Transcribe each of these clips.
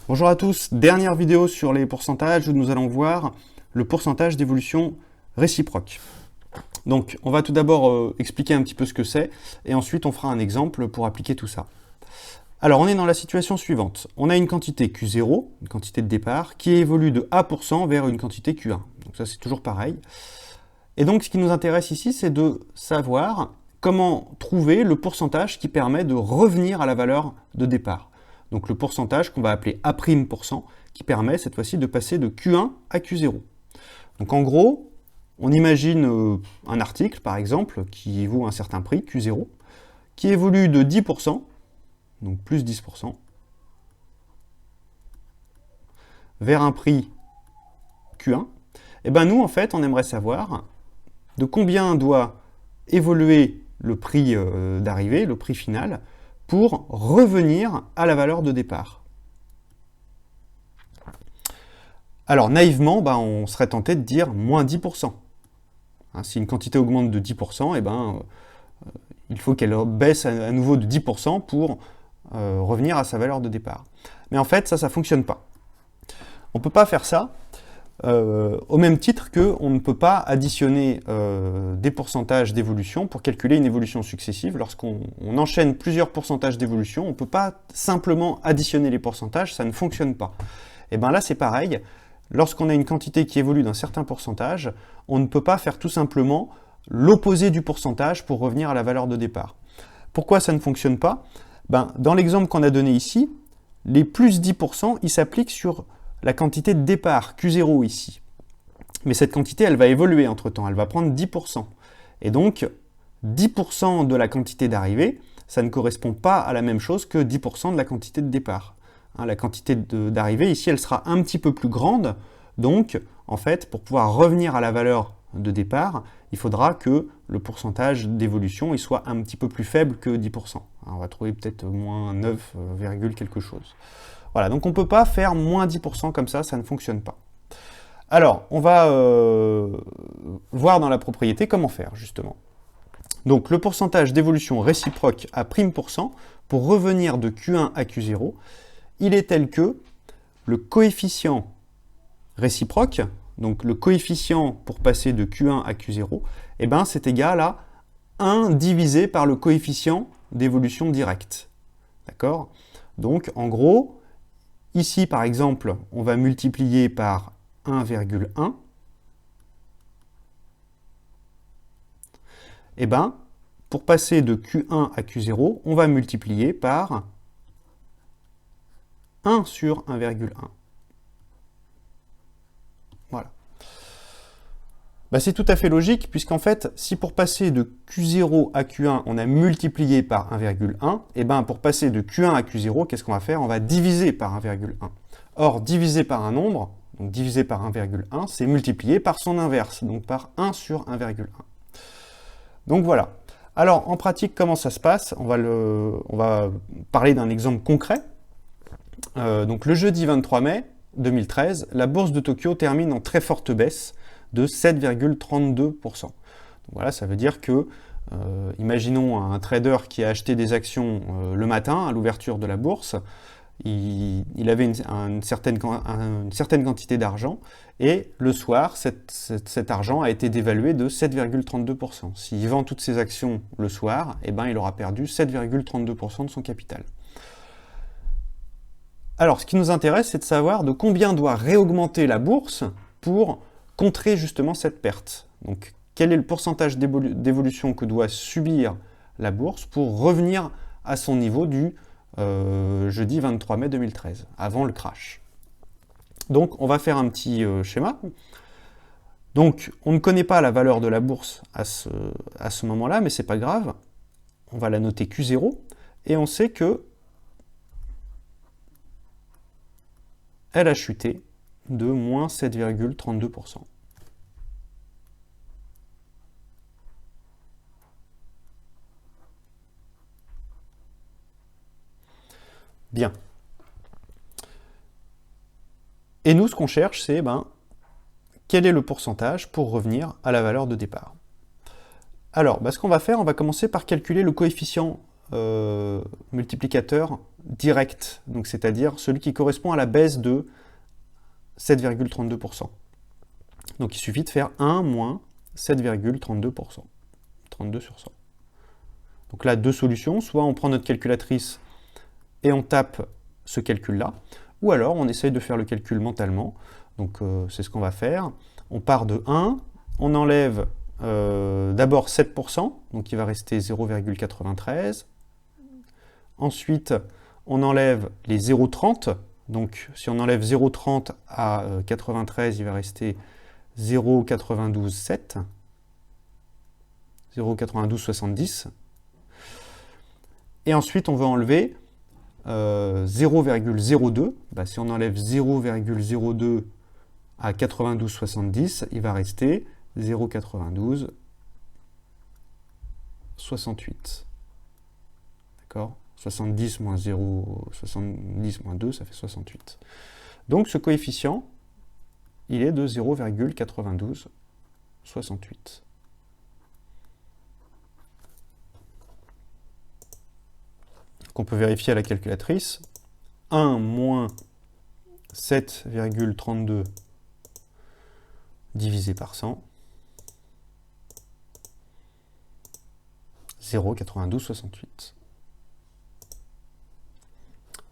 Bonjour à tous, dernière vidéo sur les pourcentages où nous allons voir le pourcentage d'évolution réciproque. Donc on va tout d'abord expliquer un petit peu ce que c'est et ensuite on fera un exemple pour appliquer tout ça. Alors on est dans la situation suivante, on a une quantité Q0, une quantité de départ, qui évolue de A% vers une quantité Q1. Donc ça c'est toujours pareil. Et donc ce qui nous intéresse ici c'est de savoir comment trouver le pourcentage qui permet de revenir à la valeur de départ. Donc le pourcentage qu'on va appeler A'%, qui permet cette fois-ci de passer de Q1 à Q0. Donc en gros, on imagine un article, par exemple, qui vaut un certain prix, Q0, qui évolue de 10%, donc plus 10%, vers un prix Q1. Et bien nous, en fait, on aimerait savoir de combien doit évoluer le prix d'arrivée, le prix final, pour revenir à la valeur de départ. Alors naïvement, on serait tenté de dire moins 10%. Si une quantité augmente de 10%, il faut qu'elle baisse à nouveau de 10% pour revenir à sa valeur de départ. Mais en fait, ça ne fonctionne pas. On ne peut pas faire ça au même titre qu'on ne peut pas additionner des pourcentages d'évolution pour calculer une évolution successive. Lorsqu'on enchaîne plusieurs pourcentages d'évolution, on ne peut pas simplement additionner les pourcentages, ça ne fonctionne pas. Et bien là, c'est pareil. Lorsqu'on a une quantité qui évolue d'un certain pourcentage, on ne peut pas faire tout simplement l'opposé du pourcentage pour revenir à la valeur de départ. Pourquoi ça ne fonctionne pas? Dans l'exemple qu'on a donné ici, les plus 10%, ils s'appliquent sur la quantité de départ, Q0 ici. Mais cette quantité, elle va évoluer entre-temps, elle va prendre 10%. Et donc, 10% de la quantité d'arrivée, ça ne correspond pas à la même chose que 10% de la quantité de départ. La quantité d'arrivée, ici, elle sera un petit peu plus grande. Donc, en fait, pour pouvoir revenir à la valeur de départ, il faudra que le pourcentage d'évolution il soit un petit peu plus faible que 10%. On va trouver peut-être moins 9, quelque chose. Voilà, donc on ne peut pas faire moins 10% comme ça ne fonctionne pas. Alors, on va voir dans la propriété comment faire, justement. Donc, le pourcentage d'évolution réciproque à prime%, pour revenir de Q1 à Q0, il est tel que le coefficient réciproque, donc le coefficient pour passer de Q1 à Q0, c'est égal à 1 divisé par le coefficient d'évolution directe. D'accord? Donc, en gros, ici, par exemple, on va multiplier par 1,1. Pour passer de Q1 à Q0, on va multiplier par 1 sur 1,1. Voilà. C'est tout à fait logique, puisqu'en fait, si pour passer de Q0 à Q1, on a multiplié par 1,1, pour passer de Q1 à Q0, qu'est-ce qu'on va faire? On va diviser par 1,1. Or, diviser par un nombre, donc diviser par 1,1, c'est multiplier par son inverse, donc par 1 sur 1,1. Donc voilà. Alors, en pratique, comment ça se passe? On va parler d'un exemple concret. Donc le jeudi 23 mai 2013, la bourse de Tokyo termine en très forte baisse de 7,32%. Donc voilà, ça veut dire que, imaginons un trader qui a acheté des actions le matin à l'ouverture de la bourse, il avait une certaine quantité d'argent, et le soir, cet argent a été dévalué de 7,32%. S'il vend toutes ses actions le soir, il aura perdu 7,32% de son capital. Alors, ce qui nous intéresse, c'est de savoir de combien doit réaugmenter la bourse pour contrer justement cette perte. Donc, quel est le pourcentage d'évolution que doit subir la bourse pour revenir à son niveau du jeudi 23 mai 2013, avant le crash. Donc, on va faire un petit schéma. Donc, on ne connaît pas la valeur de la bourse à ce moment-là, mais c'est pas grave. On va la noter Q0, et on sait que elle a chuté de moins 7,32%. Bien. Et nous, ce qu'on cherche, c'est quel est le pourcentage pour revenir à la valeur de départ. Alors, ce qu'on va faire, on va commencer par calculer le coefficient multiplicateur direct, donc c'est-à-dire celui qui correspond à la baisse de 7,32%. Donc il suffit de faire 1 moins 7,32%. 32 sur 100. Donc là, deux solutions. Soit on prend notre calculatrice et on tape ce calcul-là, ou alors on essaye de faire le calcul mentalement. Donc c'est ce qu'on va faire. On part de 1, on enlève d'abord 7%, donc il va rester 0,93. Ensuite, on enlève les 0,30. Donc si on enlève 0,30 à 93, il va rester 0,927. 0,9270. Et ensuite, on va enlever 0,02. Si on enlève 0,02 à 92,70, il va rester 0,9268. D'accord ? 70 moins 0, 70 moins 2, ça fait 68. Donc ce coefficient, il est de 0,9268. On peut vérifier à la calculatrice. 1 moins 7,32 divisé par 100, 0,9268.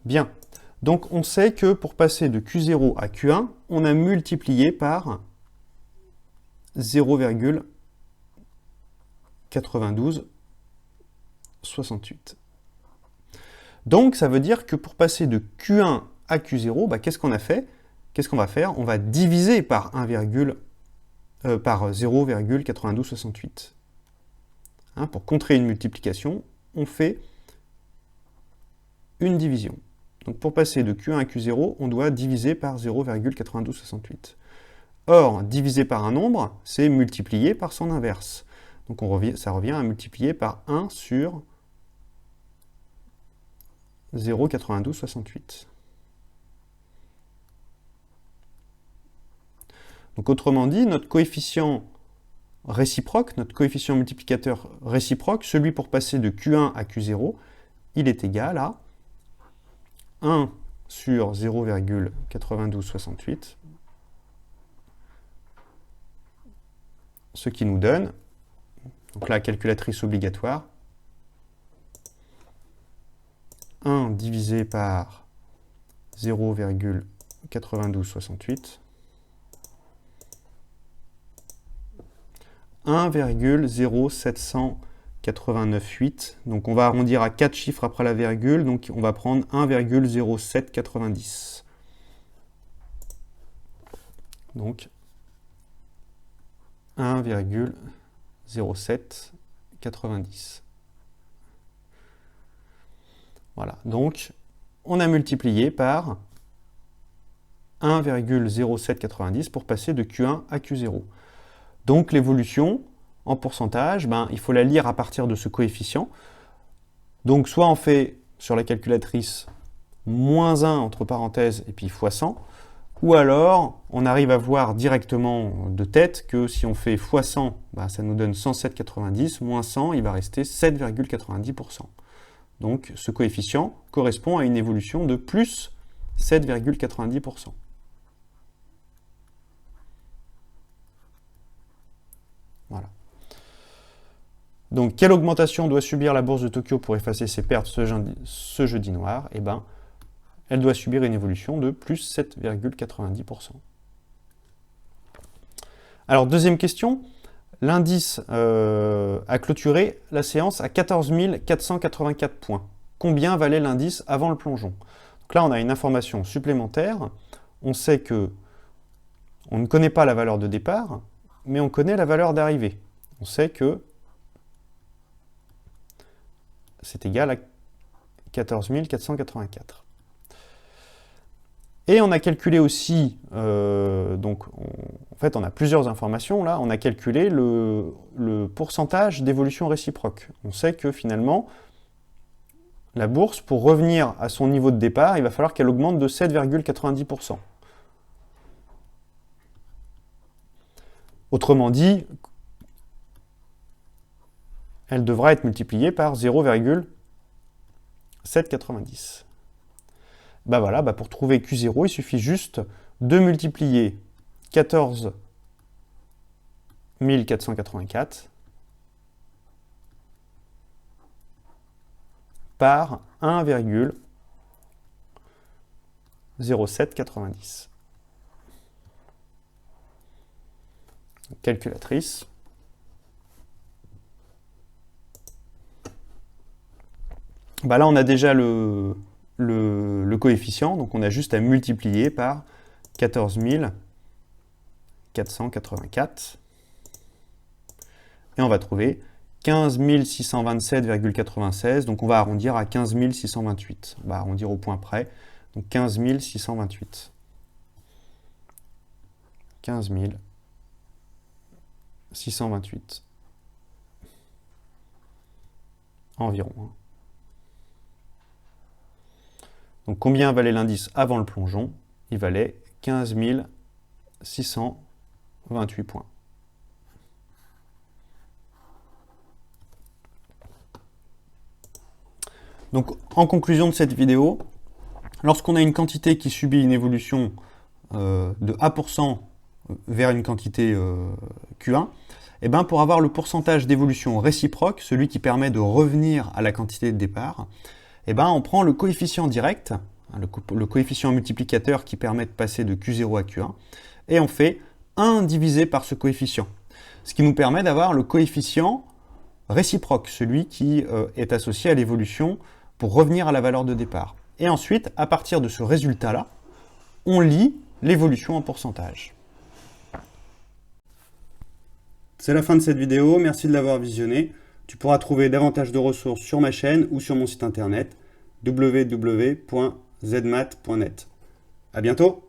Bien, donc on sait que pour passer de Q0 à Q1, on a multiplié par 0,9268. Donc ça veut dire que pour passer de Q1 à Q0, qu'est-ce qu'on a fait? Qu'est-ce qu'on va faire? On va diviser par 0,9268. Pour contrer une multiplication, on fait une division. Donc pour passer de Q1 à Q0, on doit diviser par 0,9268. Or, diviser par un nombre, c'est multiplier par son inverse. Donc ça revient à multiplier par 1 sur 0,9268. Donc autrement dit, notre coefficient réciproque, notre coefficient multiplicateur réciproque, celui pour passer de Q1 à Q0, il est égal à 1 sur 0,9268, ce qui nous donne, donc la calculatrice obligatoire, 1 divisé par 0,9268, 1,07898. Donc on va arrondir à 4 chiffres après la virgule, donc on va prendre 1,0790. Donc 1,0790. Voilà, donc on a multiplié par 1,0790 pour passer de Q1 à Q0. Donc l'évolution en pourcentage, il faut la lire à partir de ce coefficient. Donc soit on fait sur la calculatrice moins 1 entre parenthèses et puis fois 100, ou alors on arrive à voir directement de tête que si on fait fois 100, ça nous donne 107,90, moins 100, il va rester 7,90%. Donc ce coefficient correspond à une évolution de plus 7,90%. Voilà. Donc, quelle augmentation doit subir la bourse de Tokyo pour effacer ses pertes ce jeudi noir? Elle doit subir une évolution de plus 7,90%. Alors, deuxième question. L'indice a clôturé la séance à 14 484 points. Combien valait l'indice avant le plongeon? Donc là, on a une information supplémentaire. On sait que on ne connaît pas la valeur de départ, mais on connaît la valeur d'arrivée. On sait que c'est égal à 14 484. Et on a calculé aussi, en fait on a plusieurs informations là, on a calculé le pourcentage d'évolution réciproque. On sait que finalement, la bourse, pour revenir à son niveau de départ, il va falloir qu'elle augmente de 7,90%. Autrement dit, elle devra être multipliée par 0,790. 7,90. Bah voilà, bah pour trouver Q0, il suffit juste de multiplier 14 484 par 1,0790. Calculatrice. Bah là, on a déjà le coefficient, donc on a juste à multiplier par 14 484. Et on va trouver 15 627,96, donc on va arrondir à 15 628. On va arrondir au point près, donc 15 628. 15 628. Environ. Donc combien valait l'indice avant le plongeon? Il valait 15 628 points. Donc en conclusion de cette vidéo, lorsqu'on a une quantité qui subit une évolution de A% vers une quantité Q1, et ben pour avoir le pourcentage d'évolution réciproque, celui qui permet de revenir à la quantité de départ, et ben on prend le coefficient direct, le coefficient multiplicateur qui permet de passer de Q0 à Q1, et on fait 1 divisé par ce coefficient. Ce qui nous permet d'avoir le coefficient réciproque, celui qui est associé à l'évolution pour revenir à la valeur de départ. Et ensuite, à partir de ce résultat-là, on lit l'évolution en pourcentage. C'est la fin de cette vidéo, merci de l'avoir visionnée. Tu pourras trouver davantage de ressources sur ma chaîne ou sur mon site internet www.zmat.net. À bientôt!